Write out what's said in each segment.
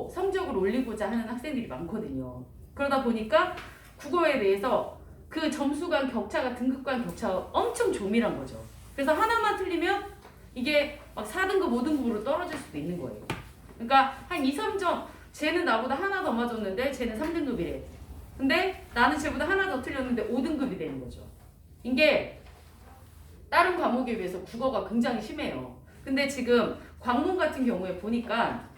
하고 성적을 올리고자 하는 학생들이 많거든요. 그러다 보니까 국어에 대해서 그 점수 간 격차가 등급 간 격차가 엄청 조밀한 거죠. 그래서 하나만 틀리면 이게 막 4등급, 5등급으로 떨어질 수도 있는 거예요. 그러니까 한 2, 3점 쟤는 나보다 하나 더 맞았는데 쟤는 3등급이래. 근데 나는 쟤보다 하나 더 틀렸는데 5등급이 되는 거죠. 이게 다른 과목에 비해서 국어가 굉장히 심해요. 근데 지금 광문 같은 경우에 보니까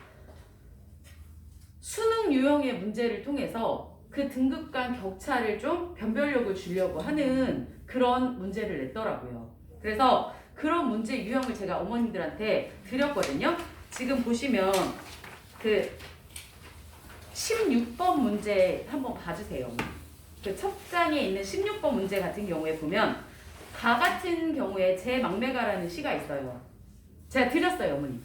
수능 유형의 문제를 통해서 그 등급 간 격차를 좀 변별력을 주려고 하는 그런 문제를 냈더라고요. 그래서 그런 문제 유형을 제가 어머님들한테 드렸거든요. 지금 보시면 그 16번 문제 한번 봐주세요. 그 첫 장에 있는 16번 문제 같은 경우에 보면 가 같은 경우에 제 막매가라는 시가 있어요. 제가 드렸어요, 어머니.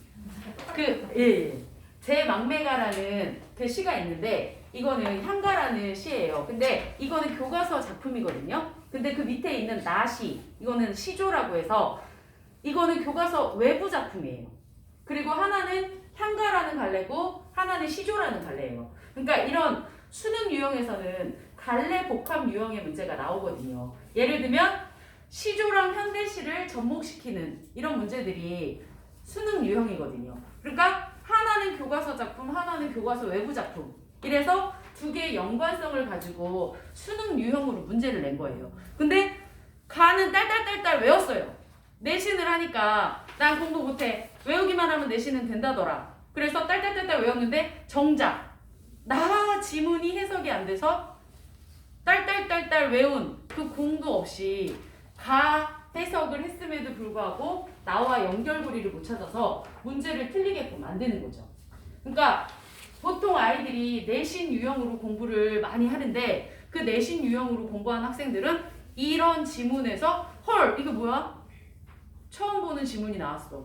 제 막매가라는 그 시가 있는데 이거는 향가라는 시예요. 근데 이거는 교과서 작품이거든요. 근데 그 밑에 있는 나시, 이거는 시조라고 해서 이거는 교과서 외부 작품이에요. 그리고 하나는 향가라는 갈래고 하나는 시조라는 갈래예요. 그러니까 이런 수능 유형에서는 갈래 복합 유형의 문제가 나오거든요. 예를 들면 시조랑 현대시를 접목시키는 이런 문제들이 수능 유형이거든요. 그러니까 하나는 교과서 작품, 하나는 교과서 외부 작품. 이래서 두 개의 연관성을 가지고 수능 유형으로 문제를 낸 거예요. 근데 가는 딸딸딸딸 외웠어요. 내신을 하니까 난 공부 못해. 외우기만 하면 내신은 된다더라. 그래서 딸딸딸딸 외웠는데 정작 나 지문이 해석이 안 돼서 딸딸딸딸 외운 그 공도 없이 가 해석을 했음에도 불구하고 나와 연결고리를 못 찾아서 문제를 틀리게끔 만드는 거죠. 그러니까 보통 아이들이 내신 유형으로 공부를 많이 하는데 그 내신 유형으로 공부한 학생들은 이런 지문에서 헐 이거 뭐야? 처음 보는 지문이 나왔어.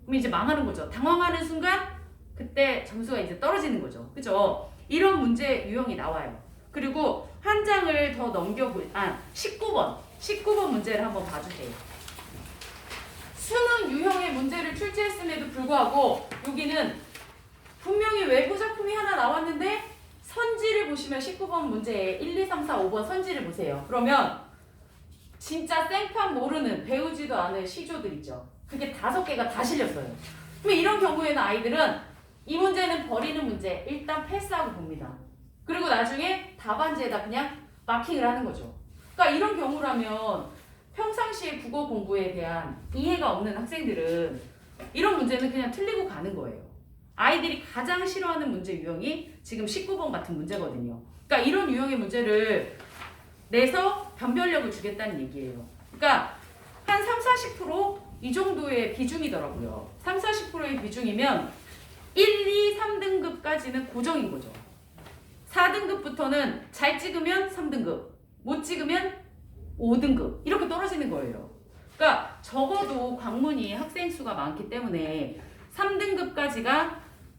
그럼 이제 망하는 거죠. 당황하는 순간 그때 점수가 이제 떨어지는 거죠. 그죠? 이런 문제 유형이 나와요. 그리고 한 장을 더 넘겨보 19번 문제를 한번 봐주세요. 수능 유형의 문제를 출제했음에도 불구하고 여기는 분명히 외부 작품이 하나 나왔는데 선지를 보시면 19번 문제에 1, 2, 3, 4, 5번 선지를 보세요. 그러면 진짜 생판 모르는 배우지도 않은 시조들 있죠. 그게 5개가 다 실렸어요. 그럼 이런 경우에는 아이들은 이 문제는 버리는 문제 일단 패스하고 봅니다. 그리고 나중에 답안지에다 그냥 마킹을 하는 거죠. 그러니까 이런 경우라면 평상시에 국어 공부에 대한 이해가 없는 학생들은 이런 문제는 그냥 틀리고 가는 거예요. 아이들이 가장 싫어하는 문제 유형이 지금 19번 같은 문제거든요. 그러니까 이런 유형의 문제를 내서 변별력을 주겠다는 얘기예요. 그러니까 한 30-40% 정도의 비중이더라고요. 30-40%의 비중이면 1, 2, 3등급까지는 고정인 거죠. 4등급부터는 잘 찍으면 3등급, 못 찍으면 5등급 이렇게 떨어지는 거예요. 그러니까 적어도 광문이 학생 수가 많기 때문에 3등급까지가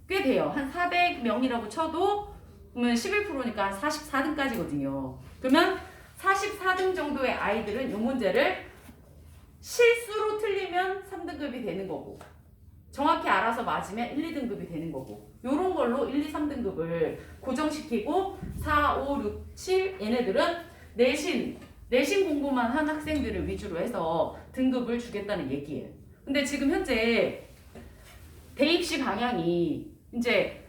꽤 돼요. 한 400명이라고 쳐도 그러면 11%니까 44등까지거든요. 그러면 44등 정도의 아이들은 이 문제를 실수로 틀리면 3등급이 되는 거고 정확히 알아서 맞으면 1, 2등급이 되는 거고 요런 걸로 1, 2, 3등급을 고정시키고 4, 5, 6, 7 얘네들은 내신 공부만 한 학생들을 위주로 해서 등급을 주겠다는 얘기예요. 근데 지금 현재 대입시 방향이 이제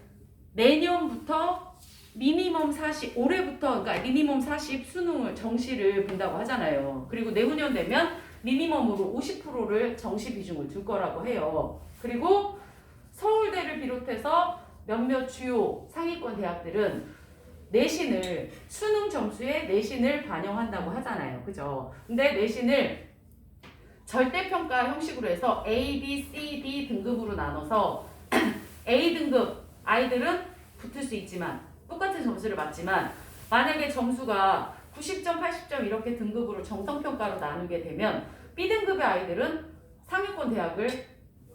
내년부터 미니멈 40, 올해부터 그러니까 미니멈 40 수능을 정시를 본다고 하잖아요. 그리고 내후년 되면 미니멈으로 50%를 정시 비중을 둘 거라고 해요. 그리고 서울대를 비롯해서 몇몇 주요 상위권 대학들은 내신을 수능 점수에 내신을 반영한다고 하잖아요. 그죠? 근데 내신을 절대평가 형식으로 해서 A, B, C, D 등급으로 나눠서 A 등급 아이들은 붙을 수 있지만 똑같은 점수를 맞지만 만약에 점수가 90점, 80점 이렇게 등급으로 정성평가로 나누게 되면 B등급의 아이들은 상위권 대학을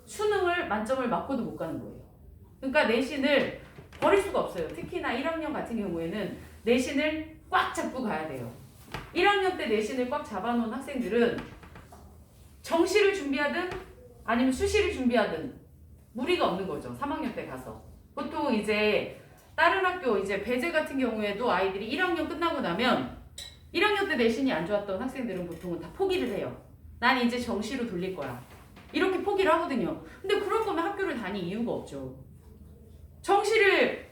수능을 만점을 맞고도 못 가는 거예요. 그러니까 내신을 버릴 수가 없어요. 특히나 1학년 같은 경우에는 내신을 꽉 잡고 가야 돼요. 1학년 때 내신을 꽉 잡아놓은 학생들은 정시를 준비하든 아니면 수시를 준비하든 무리가 없는 거죠. 3학년 때 가서. 보통 이제 다른 학교 이제 배제 같은 경우에도 아이들이 1학년 끝나고 나면 1학년 때 내신이 안 좋았던 학생들은 보통은 다 포기를 해요. 난 이제 정시로 돌릴 거야. 이렇게 포기를 하거든요. 근데 그럴 거면 학교를 다닐 이유가 없죠. 정시를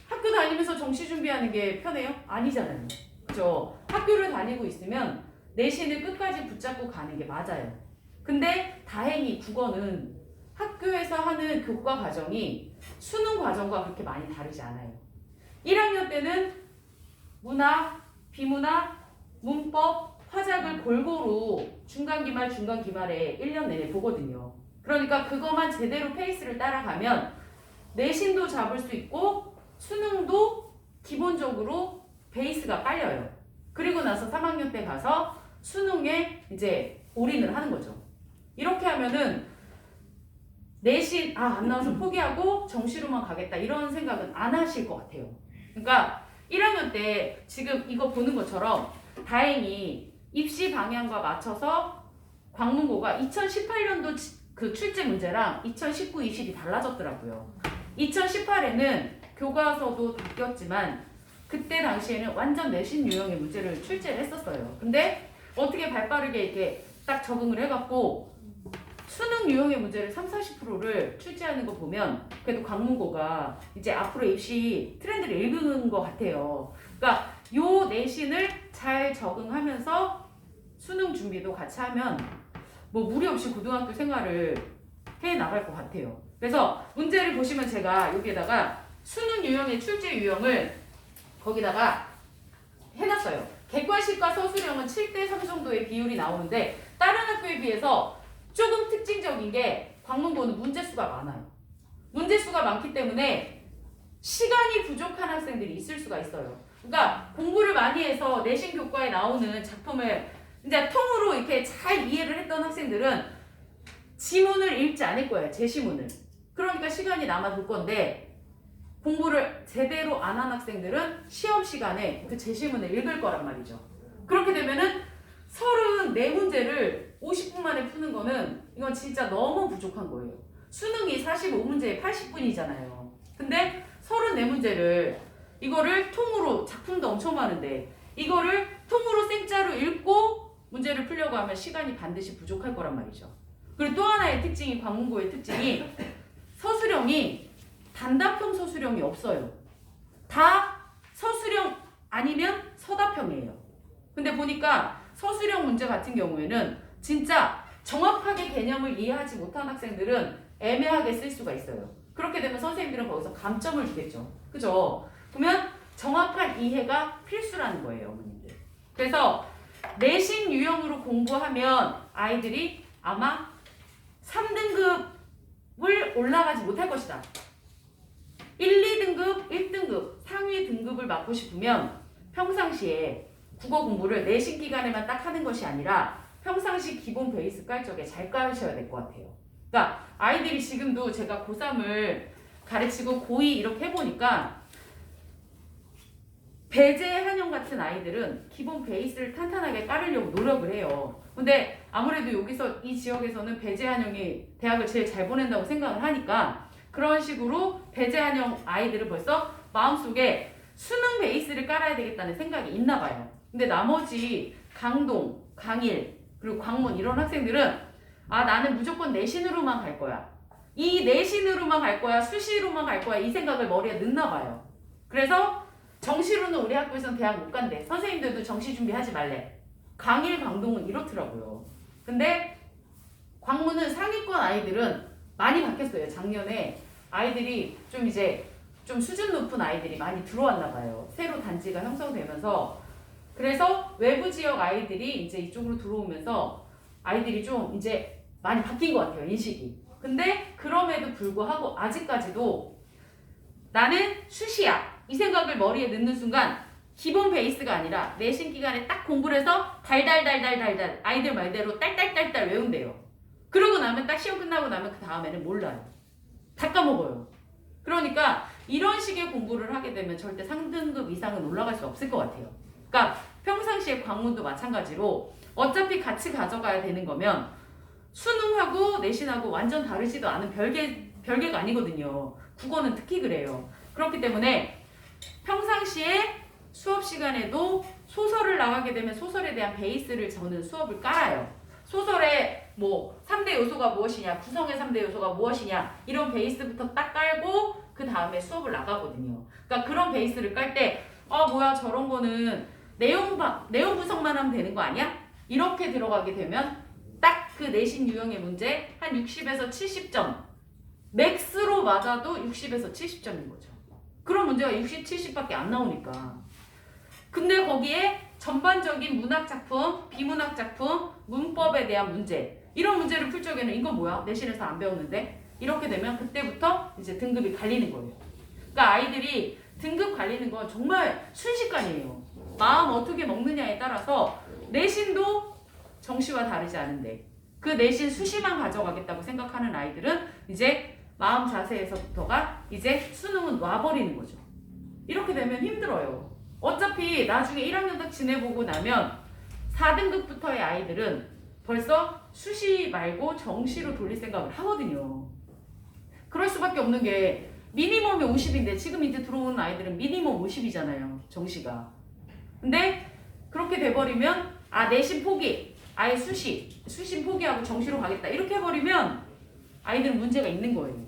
학교 다니면서 정시 준비하는 게 편해요? 아니잖아요. 그죠? 학교를 다니고 있으면 내신을 끝까지 붙잡고 가는 게 맞아요. 근데 다행히 국어는 학교에서 하는 교과 과정이 수능 과정과 그렇게 많이 다르지 않아요. 1학년 때는 문학, 비문학, 문법, 화작을 골고루 중간기말, 중간기말에 1년 내내 보거든요. 그러니까 그것만 제대로 페이스를 따라가면 내신도 잡을 수 있고 수능도 기본적으로 베이스가 깔려요. 그리고 나서 3학년 때 가서 수능에 이제 올인을 하는 거죠. 이렇게 하면은 내신 안 나와서 포기하고 정시로만 가겠다 이런 생각은 안 하실 것 같아요. 그러니까 1학년 때 지금 이거 보는 것처럼 다행히 입시 방향과 맞춰서 광문고가 2018년도 그 출제 문제랑 2019, 20이 달라졌더라고요. 2018에는 교과서도 바뀌었지만 그때 당시에는 완전 내신 유형의 문제를 출제를 했었어요. 근데 어떻게 발빠르게 이렇게 딱 적응을 해갖고 수능 유형의 문제를 30-40%를 출제하는 거 보면 그래도 광문고가 이제 앞으로 입시 트렌드를 읽은 것 같아요. 그러니까 요 내신을 잘 적응하면서 수능 준비도 같이 하면 뭐 무리 없이 고등학교 생활을 해 나갈 것 같아요. 그래서 문제를 보시면 제가 여기에다가 수능 유형의 출제 유형을 거기다가 해놨어요. 객관식과 서술형은 7대3 정도의 비율이 나오는데 다른 학교에 비해서 조금 특징적인 게 광문고는 문제수가 많아요. 문제수가 많기 때문에 시간이 부족한 학생들이 있을 수가 있어요. 그러니까 공부를 많이 해서 내신 교과에 나오는 작품을 이제 통으로 이렇게 잘 이해를 했던 학생들은 지문을 읽지 않을 거예요. 제시문을. 그러니까 시간이 남아돌 건데 공부를 제대로 안 한 학생들은 시험 시간에 그 제시문을 읽을 거란 말이죠. 그렇게 되면은 34문제를 50분 만에 푸는 거는 이건 진짜 너무 부족한 거예요. 수능이 45문제에 80분이잖아요. 근데 34문제를 이거를 통으로 작품도 엄청 많은데 이거를 통으로 생짜로 읽고 문제를 풀려고 하면 시간이 반드시 부족할 거란 말이죠. 그리고 또 하나의 특징이 광문고의 특징이 서술형이 단답형 서술형이 없어요. 다 서술형 아니면 서답형이에요. 근데 보니까 서술형 문제 같은 경우에는 진짜 정확하게 개념을 이해하지 못한 학생들은 애매하게 쓸 수가 있어요. 그렇게 되면 선생님들은 거기서 감점을 주겠죠. 그죠? 그러면 정확한 이해가 필수라는 거예요, 어머님들. 그래서 내신 유형으로 공부하면 아이들이 아마 3등급을 올라가지 못할 것이다. 1, 2등급, 1등급, 상위 등급을 맡고 싶으면 평상시에 국어 공부를 내신 기간에만 딱 하는 것이 아니라 평상시 기본 베이스 깔 적에 잘 깔으셔야 될 것 같아요. 그러니까 아이들이 지금도 제가 고3을 가르치고 고2 이렇게 해보니까 배제 한영 같은 아이들은 기본 베이스를 탄탄하게 깔으려고 노력을 해요. 근데 아무래도 여기서 이 지역에서는 배제 한영이 대학을 제일 잘 보낸다고 생각을 하니까 그런 식으로 배제 한영 아이들은 벌써 마음속에 수능 베이스를 깔아야 되겠다는 생각이 있나 봐요. 근데 나머지 강동, 강일, 그리고 광문 이런 학생들은 나는 무조건 내신으로만 갈 거야. 이 내신으로만 갈 거야, 수시로만 갈 거야 이 생각을 머리에 넣나 봐요. 그래서 정시로는 우리 학교에서는 대학 못 간대. 선생님들도 정시 준비하지 말래. 강일, 강동은 이렇더라고요. 근데 광문은 상위권 아이들은 많이 바뀌었어요. 작년에 아이들이 좀 이제 좀 수준 높은 아이들이 많이 들어왔나 봐요. 새로 단지가 형성되면서. 그래서 외부 지역 아이들이 이제 이쪽으로 들어오면서 아이들이 좀 이제 많이 바뀐 것 같아요. 인식이. 근데 그럼에도 불구하고 아직까지도 나는 수시야. 이 생각을 머리에 넣는 순간 기본 베이스가 아니라 내신 기간에 딱 공부를 해서 달달달달달달 아이들 말대로 딸딸딸딸 외운대요. 그러고 나면 딱 시험 끝나고 나면 그 다음에는 몰라요. 다 까먹어요. 그러니까 이런 식의 공부를 하게 되면 절대 상등급 이상은 올라갈 수 없을 것 같아요. 그러니까 평상시에 광문도 마찬가지로 어차피 같이 가져가야 되는 거면 수능하고 내신하고 완전 다르지도 않은 별개가 아니거든요. 국어는 특히 그래요. 그렇기 때문에 평상시에 수업 시간에도 소설을 나가게 되면 소설에 대한 베이스를 저는 수업을 깔아요. 소설의 뭐 3대 요소가 무엇이냐, 구성의 3대 요소가 무엇이냐 이런 베이스부터 딱 깔고 그 다음에 수업을 나가거든요. 그러니까 그런 베이스를 깔 때 뭐야 저런 거는 내용 분석만 하면 되는 거 아니야? 이렇게 들어가게 되면 딱 그 내신 유형의 문제 한 60에서 70점 맥스로 맞아도 60에서 70점인 거죠. 그런 문제가 60, 70밖에 안 나오니까. 근데 거기에 전반적인 문학 작품, 비문학 작품, 문법에 대한 문제 이런 문제를 풀 적에는 이건 뭐야? 내신에서 안 배웠는데? 이렇게 되면 그때부터 이제 등급이 갈리는 거예요. 그러니까 아이들이 등급 갈리는 건 정말 순식간이에요. 마음 어떻게 먹느냐에 따라서 내신도 정시와 다르지 않은데 그 내신 수시만 가져가겠다고 생각하는 아이들은 이제 마음 자세에서부터가 이제 수능은 와버리는 거죠. 이렇게 되면 힘들어요. 어차피 나중에 1학년 딱 지내보고 나면 4등급부터의 아이들은 벌써 수시 말고 정시로 돌릴 생각을 하거든요. 그럴 수밖에 없는 게 미니멈이 50인데 지금 이제 들어오는 아이들은 미니멈 50이잖아요. 정시가. 근데 그렇게 돼버리면 내신 포기, 아예 수시 포기하고 정시로 가겠다 이렇게 해버리면 아이들은 문제가 있는 거예요.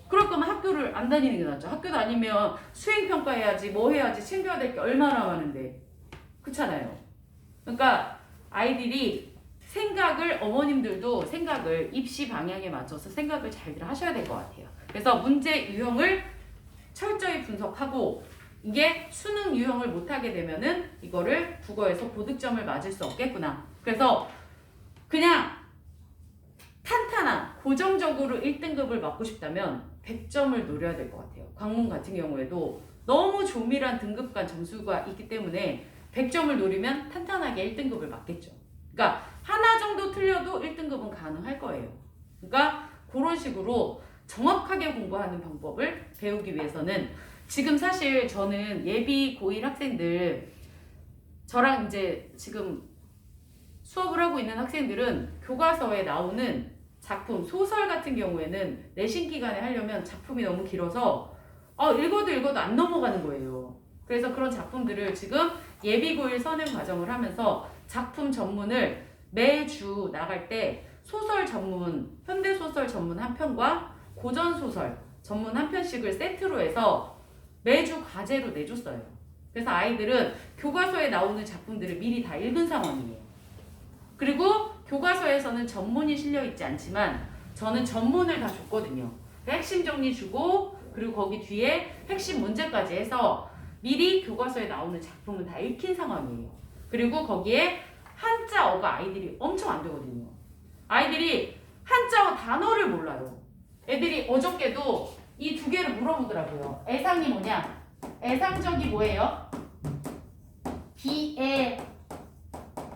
그럴 거면 학교를 안 다니는 게 낫죠. 학교 다니면 수행평가 해야지 뭐 해야지 챙겨야 될 게 얼마나 많은데 그렇잖아요. 그러니까 아이들이 어머님들도 생각을 입시 방향에 맞춰서 생각을 잘들 하셔야 될 것 같아요. 그래서 문제 유형을 철저히 분석하고 이게 수능 유형을 못하게 되면은 이거를 국어에서 고득점을 맞을 수 없겠구나. 그래서 그냥 탄탄한 고정적으로 1등급을 맞고 싶다면 100점을 노려야 될 것 같아요. 광문 같은 경우에도 너무 조밀한 등급 간 점수가 있기 때문에 100점을 노리면 탄탄하게 1등급을 맞겠죠. 그러니까 하나 정도 틀려도 1등급은 가능할 거예요. 그러니까 그런 식으로 정확하게 공부하는 방법을 배우기 위해서는 지금 사실 저는 예비 고1 학생들 저랑 이제 지금 수업을 하고 있는 학생들은 교과서에 나오는 작품, 소설 같은 경우에는 내신 기간에 하려면 작품이 너무 길어서 읽어도 안 넘어가는 거예요. 그래서 그런 작품들을 지금 예비 고1 선행 과정을 하면서 작품 전문을 매주 나갈 때 소설 전문, 현대소설 전문 한 편과 고전소설 전문 한 편씩을 세트로 해서 매주 과제로 내줬어요. 그래서 아이들은 교과서에 나오는 작품들을 미리 다 읽은 상황이에요. 그리고 교과서에서는 전문이 실려있지 않지만 저는 전문을 다 줬거든요. 핵심 정리 주고 그리고 거기 뒤에 핵심 문제까지 해서 미리 교과서에 나오는 작품을 다 읽힌 상황이에요. 그리고 거기에 한자어가 아이들이 엄청 안 되거든요. 아이들이 한자어 단어를 몰라요. 애들이 어저께도 이 두 개를 물어보더라고요. 애상이 뭐냐? 애상적이 뭐예요?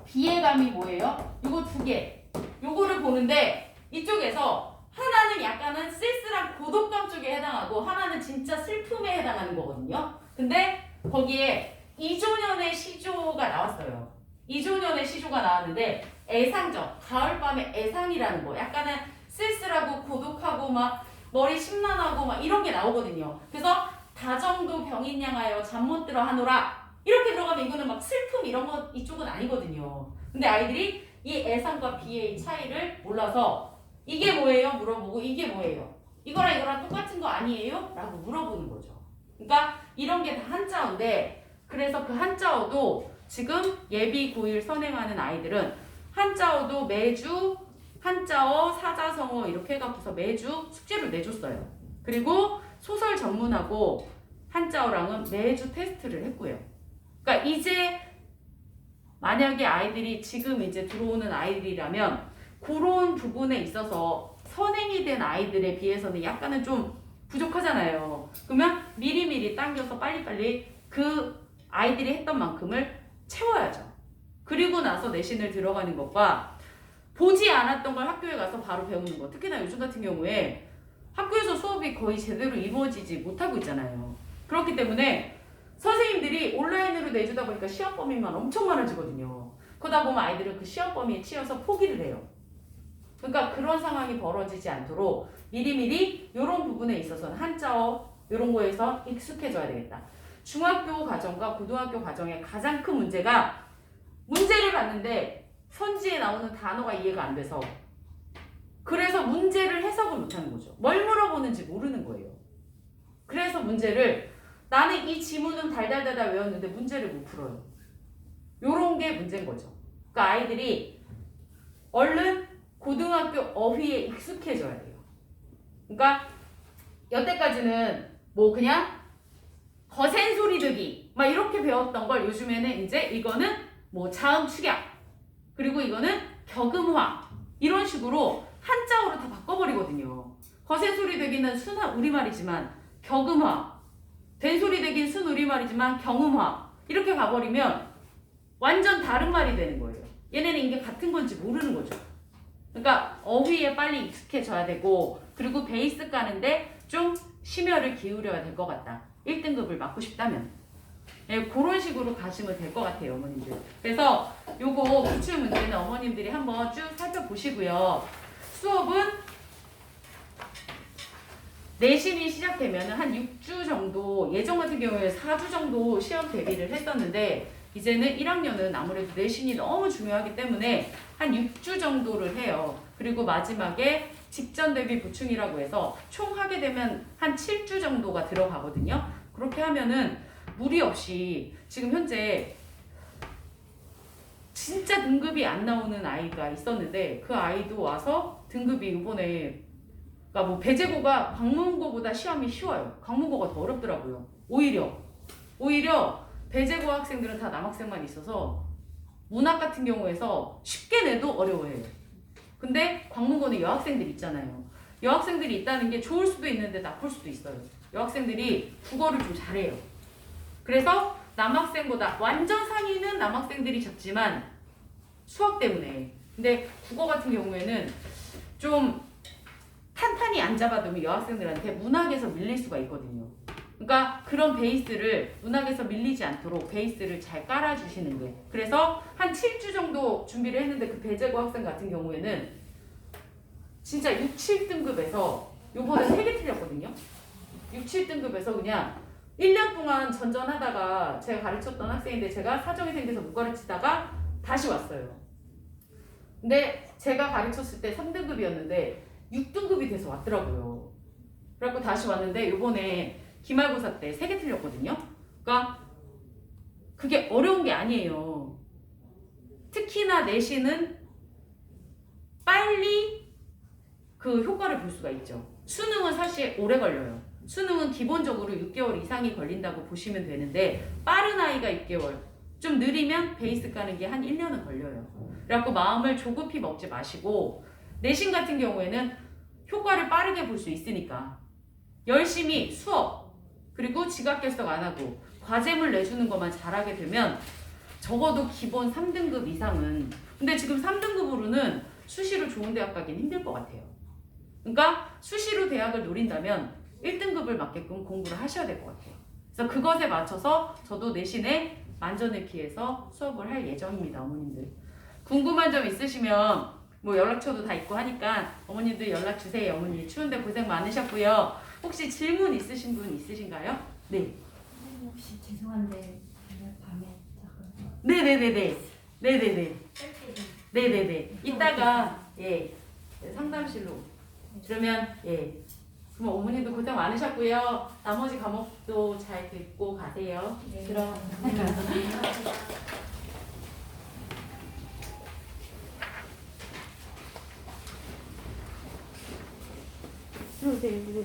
비애감이 뭐예요? 요거 두 개. 요거를 보는데 이쪽에서 하나는 약간은 쓸쓸한 고독감 쪽에 해당하고 하나는 진짜 슬픔에 해당하는 거거든요. 근데 거기에 이조년의 시조가 나왔어요. 이조년의 시조가 나왔는데 애상적, 가을밤의 애상이라는 거. 약간은 쓸쓸하고 고독하고 막 머리 심란하고 막 이런 게 나오거든요. 그래서 다정도 병인 양하여 잠 못 들어 하노라 이렇게 들어가면 이거는 막 슬픔 이런 거 이쪽은 아니거든요. 근데 아이들이 이 애상과 비의 차이를 몰라서 이게 뭐예요? 물어보고 이게 뭐예요? 이거랑 똑같은 거 아니에요? 라고 물어보는 거죠. 그러니까 이런 게 다 한자어인데 그래서 그 한자어도 지금 예비 고1 선행하는 아이들은 한자어도 매주 한자어, 사자성어 이렇게 해갖고서 매주 숙제를 내줬어요. 그리고 소설 전문하고 한자어랑은 매주 테스트를 했고요. 그러니까 이제 만약에 아이들이 지금 이제 들어오는 아이들이라면 그런 부분에 있어서 선행이 된 아이들에 비해서는 약간은 좀 부족하잖아요. 그러면 미리미리 당겨서 빨리빨리 그 아이들이 했던 만큼을 채워야죠. 그리고 나서 내신을 들어가는 것과 보지 않았던 걸 학교에 가서 바로 배우는 거. 특히나 요즘 같은 경우에 학교에서 수업이 거의 제대로 이루어지지 못하고 있잖아요. 그렇기 때문에 선생님들이 온라인으로 내주다 보니까 시험 범위만 엄청 많아지거든요. 그러다 보면 아이들은 그 시험 범위에 치여서 포기를 해요. 그러니까 그런 상황이 벌어지지 않도록 미리미리 이런 부분에 있어서는 한자어 이런 거에서 익숙해져야 되겠다. 중학교 과정과 고등학교 과정의 가장 큰 문제가 문제를 봤는데 선지에 나오는 단어가 이해가 안 돼서 그래서 문제를 해석을 못하는 거죠. 뭘 물어보는지 모르는 거예요. 그래서 문제를 나는 이 지문은 달달달달 외웠는데 문제를 못 풀어요. 요런 게 문제인 거죠. 그러니까 아이들이 얼른 고등학교 어휘에 익숙해져야 돼요. 그러니까 여태까지는 뭐 그냥 거센 소리 듣기 막 이렇게 배웠던 걸 요즘에는 이제 이거는 뭐 자음 축약 그리고 이거는 격음화 이런 식으로 한자어로 다 바꿔버리거든요. 거센 소리 되기는 순한 우리말이지만 격음화, 된 소리 되긴 순 우리말이지만 경음화 이렇게 가버리면 완전 다른 말이 되는 거예요. 얘네는 이게 같은 건지 모르는 거죠. 그러니까 어휘에 빨리 익숙해져야 되고 그리고 베이스 까는데 좀 심혈을 기울여야 될 것 같다. 1등급을 맞고 싶다면 네, 그런 식으로 가시면 될 것 같아요, 어머님들. 그래서 요거 기출 문제는 어머님들이 한번 쭉 살펴보시고요. 수업은 내신이 시작되면 한 6주 정도, 예전 같은 경우에 4주 정도 시험 대비를 했었는데 이제는 1학년은 아무래도 내신이 너무 중요하기 때문에 한 6주 정도를 해요. 그리고 마지막에 직전 대비 보충이라고 해서 총 하게 되면 한 7주 정도가 들어가거든요. 그렇게 하면은 무리 없이 지금 현재 진짜 등급이 안 나오는 아이가 있었는데 그 아이도 와서 등급이 이번에 그러니까 뭐 배제고가 광문고보다 시험이 쉬워요. 광문고가 더 어렵더라고요. 오히려 배제고 학생들은 다 남학생만 있어서 문학 같은 경우에서 쉽게 내도 어려워해요. 근데 광문고는 여학생들 있잖아요. 여학생들이 있다는 게 좋을 수도 있는데 나쁠 수도 있어요. 여학생들이 국어를 좀 잘해요. 그래서 남학생보다 완전 상위는 남학생들이 적지만 수학 때문에. 근데 국어 같은 경우에는 좀 탄탄히 안 잡아두면 여학생들한테 문학에서 밀릴 수가 있거든요. 그러니까 그런 베이스를 문학에서 밀리지 않도록 베이스를 잘 깔아주시는 게. 그래서 한 7주 정도 준비를 했는데 그 배제고 학생 같은 경우에는 진짜 6, 7등급에서 요번에 3개 틀렸거든요. 6, 7등급에서 그냥 1년 동안 전전하다가 제가 가르쳤던 학생인데 제가 사정이 생겨서 못 가르치다가 다시 왔어요. 근데 제가 가르쳤을 때 3등급이었는데 6등급이 돼서 왔더라고요. 그래갖고 다시 왔는데 요번에 기말고사 때 3개 틀렸거든요. 그러니까 그게 어려운 게 아니에요. 특히나 내신은 빨리 그 효과를 볼 수가 있죠. 수능은 사실 오래 걸려요. 수능은 기본적으로 6개월 이상이 걸린다고 보시면 되는데 빠른 아이가 6개월, 좀 느리면 베이스 까는 게 한 1년은 걸려요. 그래갖고 마음을 조급히 먹지 마시고 내신 같은 경우에는 효과를 빠르게 볼 수 있으니까 열심히 수업 그리고 지각 결석 안 하고 과제물 내주는 것만 잘하게 되면 적어도 기본 3등급 이상은, 근데 지금 3등급으로는 수시로 좋은 대학 가긴 힘들 것 같아요. 그러니까 수시로 대학을 노린다면 1등급을 맞게끔 공부를 하셔야 될 것 같아요. 그래서 그것에 맞춰서 저도 내신에 만전을 기해서 수업을 할 예정입니다. 어머님들 궁금한 점 있으시면 뭐 연락처도 다 있고 하니까 어머님들 연락 주세요. 어머니 추운데 고생 많으셨고요. 혹시 질문 있으신 분 있으신가요? 네. 혹시 죄송한데 오늘 밤에 잠깐 네네네네. 네네네. 짧게 좀 네네네. 이따가 예 상담실로. 그러면 예. 그럼 어머니도 고생 많으셨고요. 나머지 과목도 잘 듣고 가세요. 네. 그럼. 들어오세요.